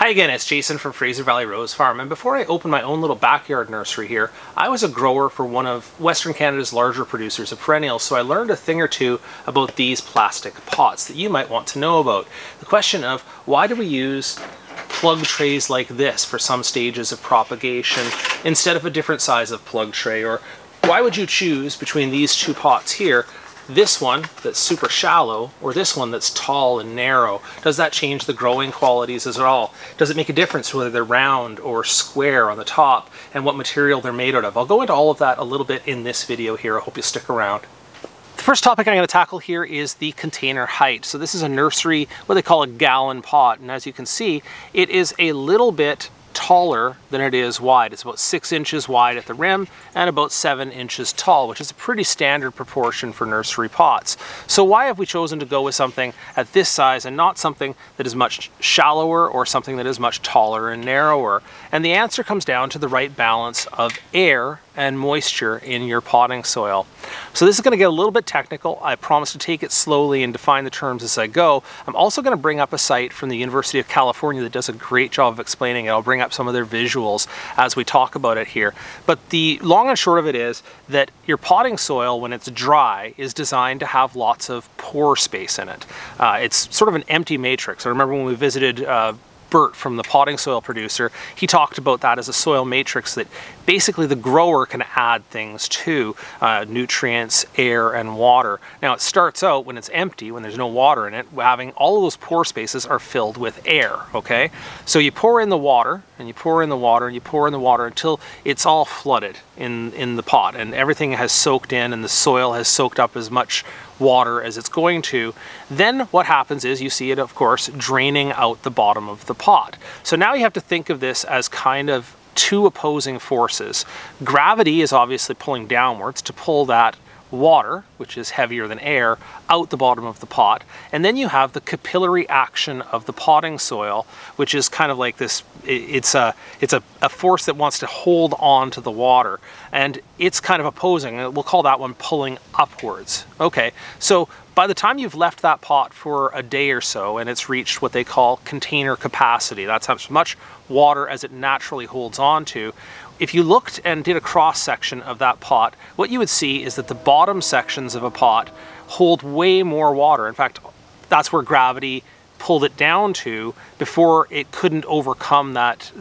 Hi again, it's Jason from Fraser Valley Rose Farm, and before I opened my own little backyard nursery here, I was a grower for one of Western Canada's larger producers of perennials, so I learned a thing or two about these plastic pots that you might want to know about. The question of why do we use plug trays like this for some stages of propagation instead of a different size of plug tray, or why would you choose between these two pots here, this one that's super shallow or this one that's tall and narrow? Does that change the growing qualities as well? Does it make a difference whether they're round or square on the top and what material they're made out of? I'll go into all of that a little bit in this video here. I hope you stick around. The first topic I'm going to tackle here is the container height. So this is a nursery, what they call a gallon pot, and as you can see, it is a little bit taller than it is wide. It's about 6 inches wide at the rim and about 7 inches tall, which is a pretty standard proportion for nursery pots. So why have we chosen to go with something at this size and not something that is much shallower or something that is much taller and narrower? And the answer comes down to the right balance of air and moisture in your potting soil. So this is going to get a little bit technical. I promise to take it slowly and define the terms as I go. I'm also going to bring up a site from the University of California that does a great job of explaining it. I'll bring up some of their visuals as we talk about it here. But the long and short of it is that your potting soil, when it's dry, is designed to have lots of pore space in it. It's sort of an empty matrix. I remember when we visited Bert from the potting soil producer, he talked about that as a soil matrix that basically the grower can add things to, nutrients, air, and water. Now it starts out when it's empty, when there's no water in it, having all of those pore spaces are filled with air, okay? So you pour in the water, and you pour in the water, and you pour in the water until it's all flooded in the pot, and everything has soaked in, and the soil has soaked up as much water as it's going to. Then what happens is you see it, of course, draining out the bottom of the pot. So now you have to think of this as kind of two opposing forces. Gravity is obviously pulling downwards to pull that water, which is heavier than air, out the bottom of the pot. And then you have the capillary action of the potting soil, which is kind of like this, it's a force that wants to hold on to the water. And it's kind of opposing, and we'll call that one pulling upwards. Okay, so by the time you've left that pot for a day or so and it's reached what they call container capacity, that's how much water as it naturally holds on to, if you looked and did a cross section of that pot, what you would see is that the bottom sections of a pot hold way more water. In fact, that's where gravity pulled it down to before it couldn't overcome that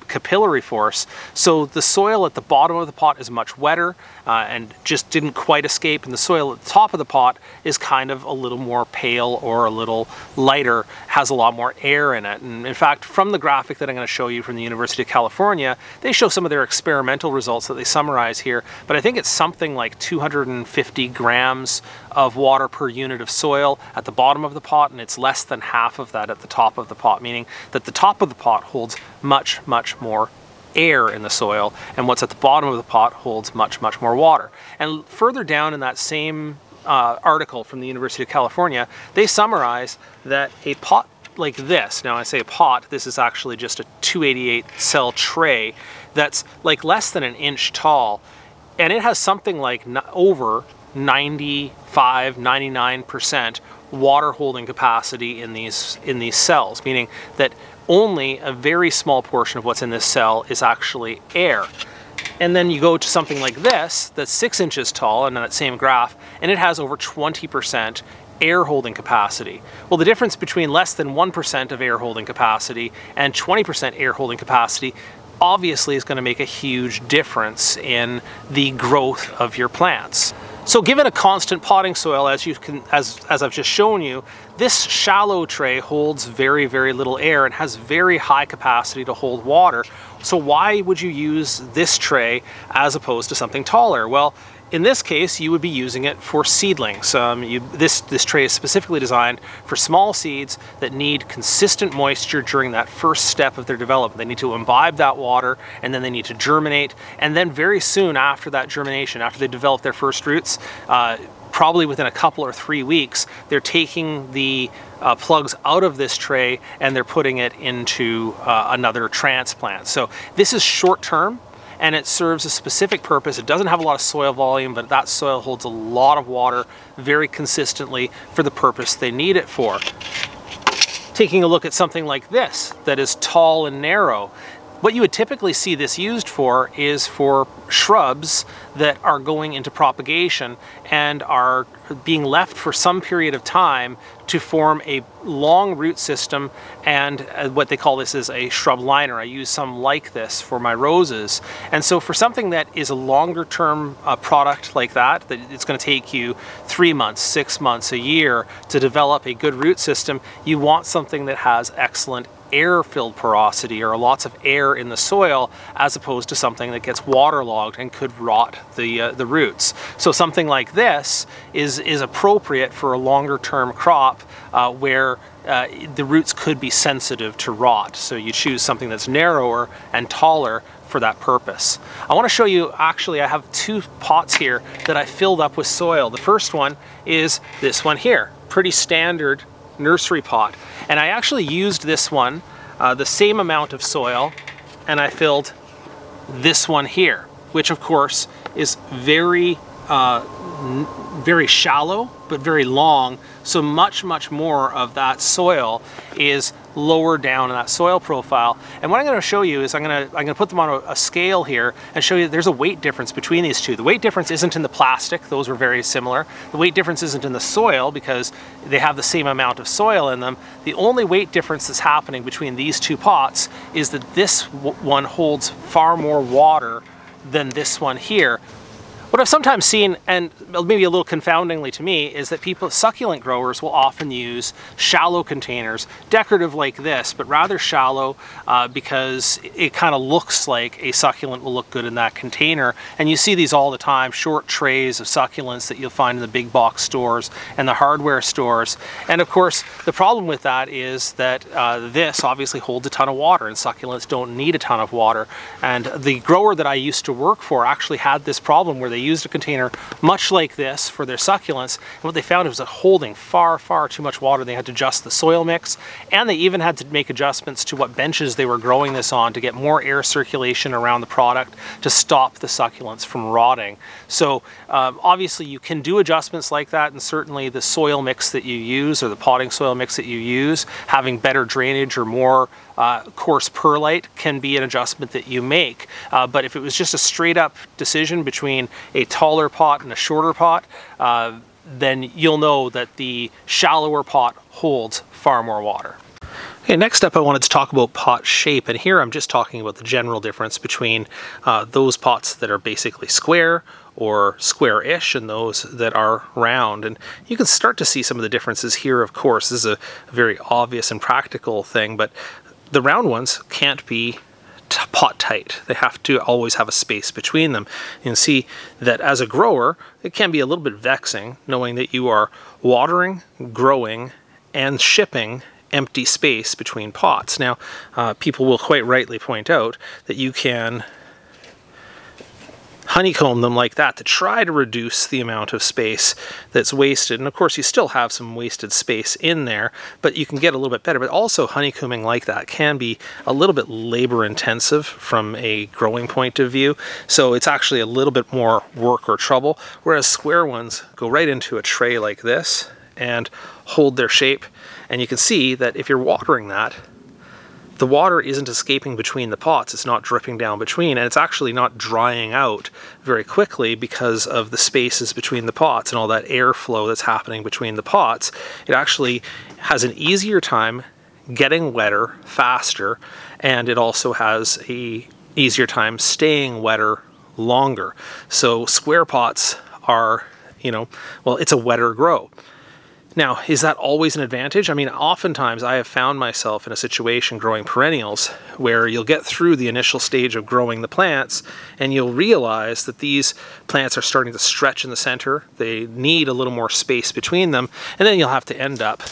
capillary force. So the soil at the bottom of the pot is much wetter and just didn't quite escape, and the soil at the top of the pot is kind of a little more pale or a little lighter, has a lot more air in it. And in fact, from the graphic that I'm going to show you from the University of California, they show some of their experimental results that they summarize here, but I think it's something like 250 grams of water per unit of soil at the bottom of the pot, and it's less than half of that at the top of the pot, meaning that the top of the pot holds much more air in the soil, and what's at the bottom of the pot holds much more water. And further down in that same article from the University of California, they summarize that a pot like this, now I say a pot, this is actually just a 288 cell tray that's like less than an inch tall, and it has something like over 95–99% water holding capacity in these cells, meaning that only a very small portion of what's in this cell is actually air. And then you go to something like this that's 6 inches tall, and in that same graph, and it has over 20% air holding capacity. Well, the difference between less than 1% of air holding capacity and 20% air holding capacity obviously is going to make a huge difference in the growth of your plants. So given a constant potting soil, as I've just shown you, this shallow tray holds very little air and has very high capacity to hold water. So why would you use this tray as opposed to something taller? Well, in this case, you would be using it for seedlings. This tray is specifically designed for small seeds that need consistent moisture during that first step of their development. They need to imbibe that water, and then they need to germinate. And then very soon after that germination, after they develop their first roots, probably within a couple or 3 weeks, they're taking the plugs out of this tray and they're putting it into another transplant. So this is short term, and it serves a specific purpose. It doesn't have a lot of soil volume, but that soil holds a lot of water very consistently for the purpose they need it for. taking a look at something like this that is tall and narrow. What you would typically see this used for is for shrubs that are going into propagation and are being left for some period of time to form a long root system, and what they call this is a shrub liner. I use some like this for my roses. And so for something that is a longer term product like that it's going to take you 3 months, 6 months, a year to develop a good root system, you want something that has excellent air-filled porosity or lots of air in the soil, as opposed to something that gets waterlogged and could rot the roots. So something like this is appropriate for a longer term crop where the roots could be sensitive to rot. So you choose something that's narrower and taller for that purpose. I want to show you, actually I have 2 pots here that I filled up with soil. The first one is this one here, pretty standard nursery pot, and I actually used this one the same amount of soil, and I filled this one here, which of course is very shallow but very long, so much more of that soil is lower down in that soil profile. And what I'm going to show you is I'm going to put them on a scale here and show you there's a weight difference between these two. The weight difference isn't in the plastic, those were very similar. The weight difference isn't in the soil because they have the same amount of soil in them. The only weight difference that's happening between these 2 pots is that this one holds far more water than this one here. What I've sometimes seen, and maybe a little confoundingly to me, is that succulent growers will often use shallow containers, decorative like this, but rather shallow because it kind of looks like a succulent will look good in that container. And you see these all the time, short trays of succulents that you'll find in the big box stores and the hardware stores. And of course, the problem with that is that this obviously holds a ton of water, and succulents don't need a ton of water. And the grower that I used to work for actually had this problem where they used a container much like this for their succulents, and what they found was holding far too much water. They had to adjust the soil mix, and they even had to make adjustments to what benches they were growing this on to get more air circulation around the product to stop the succulents from rotting. So obviously you can do adjustments like that, and certainly the soil mix that you use, or the potting soil mix that you use, having better drainage or more coarse perlite can be an adjustment that you make. But if it was just a straight up decision between a taller pot and a shorter pot, then you'll know that the shallower pot holds far more water. Okay, next up I wanted to talk about pot shape, and here I'm just talking about the general difference between those pots that are basically square or square-ish and those that are round. And you can start to see some of the differences here. Of course, this is a very obvious and practical thing, but the round ones can't be pot tight. They have to always have a space between them. You can see that as a grower, it can be a little bit vexing knowing that you are watering, growing, and shipping empty space between pots. Now, people will quite rightly point out that you can honeycomb them like that to try to reduce the amount of space that's wasted. And of course you still have some wasted space in there, but you can get a little bit better. But also honeycombing like that can be a little bit labor intensive from a growing point of view. So it's actually a little bit more work or trouble, whereas square ones go right into a tray like this and hold their shape. And you can see that if you're watering that, the water isn't escaping between the pots, it's not dripping down between, and it's actually not drying out very quickly because of the spaces between the pots and all that airflow that's happening between the pots. It actually has an easier time getting wetter faster, and it also has a easier time staying wetter longer. So square pots are, well, it's a wetter grow. Now, is that always an advantage? I mean, oftentimes I have found myself in a situation growing perennials where you'll get through the initial stage of growing the plants and you'll realize that these plants are starting to stretch in the center. They need a little more space between them, and then you'll have to end up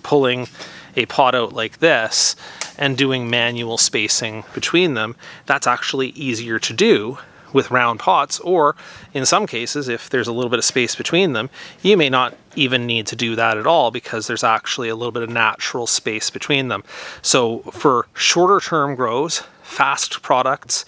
pulling a pot out like this and doing manual spacing between them. That's actually easier to do with round pots, or in some cases, if there's a little bit of space between them, you may not even need to do that at all because there's actually a little bit of natural space between them. So for shorter term grows, fast products,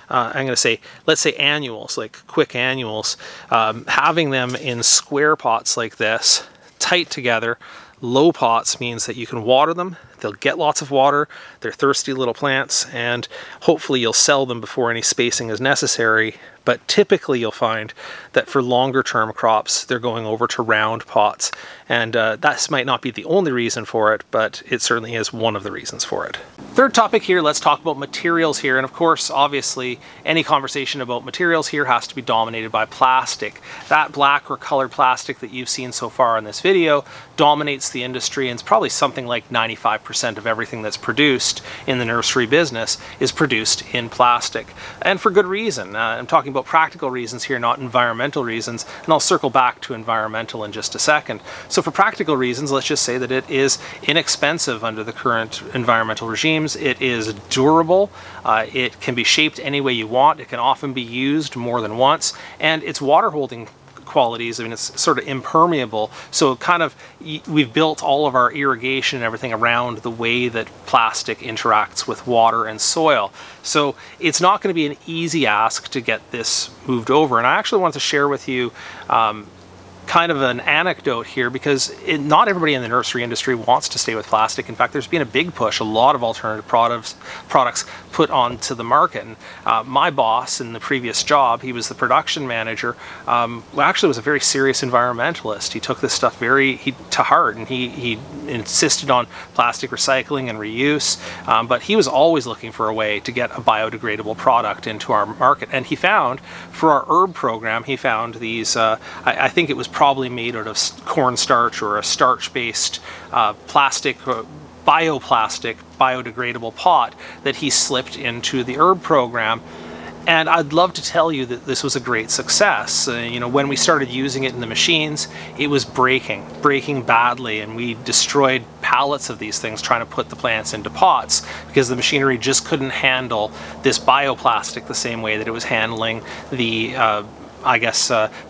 I'm going to say, let's say annuals, like quick annuals, having them in square pots like this, tight together, Low pots means that you can water them, they'll get lots of water, they're thirsty little plants, and hopefully you'll sell them before any spacing is necessary. But typically you'll find that for longer term crops, they're going over to round pots. And that might not be the only reason for it, but it certainly is one of the reasons for it. Third topic here, let's talk about materials here. And of course, obviously, any conversation about materials here has to be dominated by plastic. That black or colored plastic that you've seen so far in this video dominates the industry, and it's probably something like 95% of everything that's produced in the nursery business is produced in plastic. And for good reason. I'm talking about practical reasons here, not environmental reasons, and I'll circle back to environmental in just a second. So for practical reasons, let's just say that it is inexpensive under the current environmental regimes. It is durable, it can be shaped any way you want, it can often be used more than once, and its water holding qualities, I mean, it's sort of impermeable, so kind of we've built all of our irrigation and everything around the way that plastic interacts with water and soil. So it's not going to be an easy ask to get this moved over. And I actually want to share with you kind of an anecdote here, because not everybody in the nursery industry wants to stay with plastic. In fact, there's been a big push, a lot of alternative products put onto the market. And my boss in the previous job, he was the production manager, actually was a very serious environmentalist. He took this stuff to heart, and he insisted on plastic recycling and reuse, but he was always looking for a way to get a biodegradable product into our market. And he found, for our herb program, he found these, I think it was probably made out of cornstarch or a starch-based plastic, bioplastic, biodegradable pot that he slipped into the herb program. And I'd love to tell you that this was a great success. You know, when we started using it in the machines, it was breaking badly, and we destroyed pallets of these things trying to put the plants into pots because the machinery just couldn't handle this bioplastic the same way that it was handling the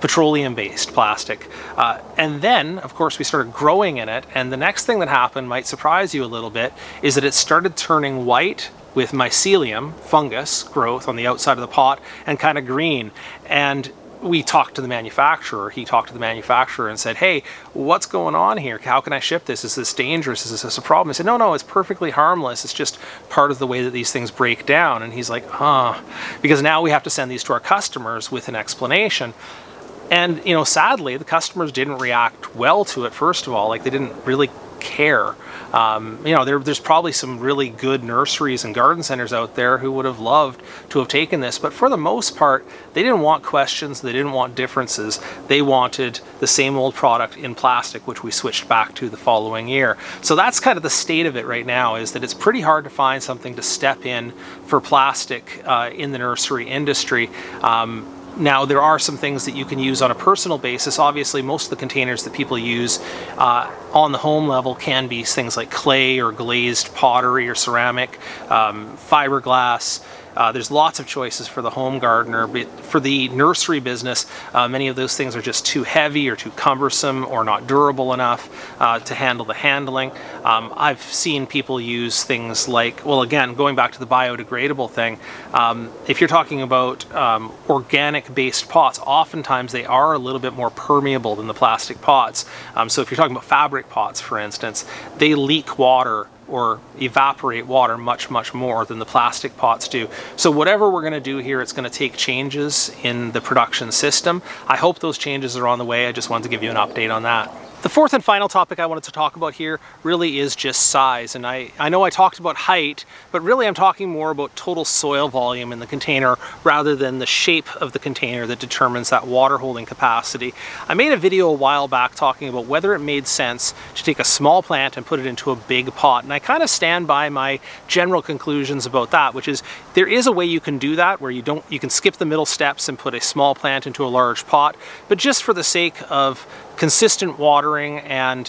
petroleum-based plastic. And then, of course, we started growing in it, and the next thing that happened might surprise you a little bit, is that it started turning white with mycelium, fungus, growth on the outside of the pot, and kind of green. And we talked to the manufacturer. He talked to the manufacturer and said, hey, what's going on here? How can I ship this? Is this dangerous? Is this a problem? I said, no, it's perfectly harmless. It's just part of the way that these things break down. And he's like, because now we have to send these to our customers with an explanation. And, you know, sadly, the customers didn't react well to it, first of all. Like, they didn't really care. You know, there's probably some really good nurseries and garden centers out there who would have loved to have taken this, but for the most part, they didn't want questions, they didn't want differences. They wanted the same old product in plastic, which we switched back to the following year. So that's kind of the state of it right now, is that it's pretty hard to find something to step in for plastic in the nursery industry. Now, there are some things that you can use on a personal basis. Obviously, most of the containers that people use on the home level can be things like clay or glazed pottery or ceramic, fiberglass. There's lots of choices for the home gardener, but for the nursery business, many of those things are just too heavy or too cumbersome or not durable enough to handle the handling. I've seen people use things like, well, again, going back to the biodegradable thing, if you're talking about organic-based pots, oftentimes they are a little bit more permeable than the plastic pots. So if you're talking about fabric pots, for instance, they leak water or evaporate water much more than the plastic pots do. So whatever we're going to do here, it's going to take changes in the production system. I hope those changes are on the way. I just wanted to give you an update on that. The fourth and final topic I wanted to talk about here really is just size. And I know I talked about height, but really I'm talking more about total soil volume in the container rather than the shape of the container that determines that water holding capacity. I made a video a while back talking about whether it made sense to take a small plant and put it into a big pot. And I kind of stand by my general conclusions about that, which is there is a way you can do that where you can skip the middle steps and put a small plant into a large pot, but just for the sake of consistent watering and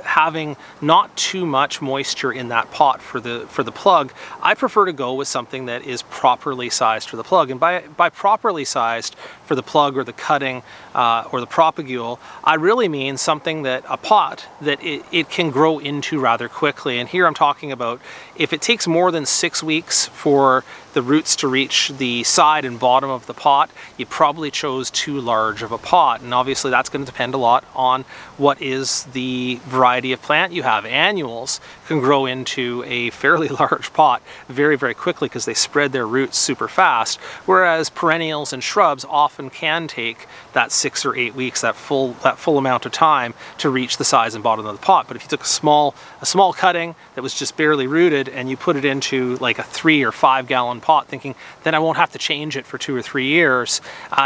having not too much moisture in that pot for the plug, I prefer to go with something that is properly sized for the plug. And by properly sized for the plug or the cutting or the propagule, I really mean something that a pot that it can grow into rather quickly. And here I'm talking about if it takes more than 6 weeks for the roots to reach the side and bottom of the pot, you probably chose too large of a pot. And obviously that's going to depend a lot on what that is the variety of plant you have. Annuals can grow into a fairly large pot very, very quickly because they spread their roots super fast, whereas perennials and shrubs often can take that 6 or 8 weeks, that full amount of time to reach the size and bottom of the pot. But if you took a small cutting that was just barely rooted and you put it into like a 3 or 5 gallon pot thinking then I won't have to change it for 2 or 3 years,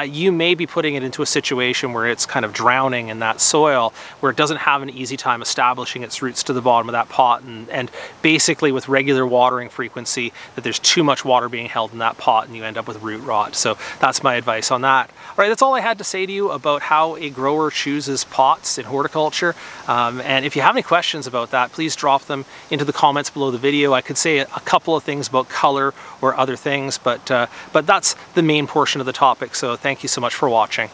you may be putting it into a situation where it's kind of drowning in that soil, where it doesn't have an easy time establishing its roots to the bottom of that pot, and basically with regular watering frequency that there's too much water being held in that pot and you end up with root rot. So that's my advice on that. All right, that's all I had to say to you about how a grower chooses pots in horticulture. And if you have any questions about that, please drop them into the comments below the video. I could say a couple of things about color or other things, but that's the main portion of the topic. So thank you so much for watching.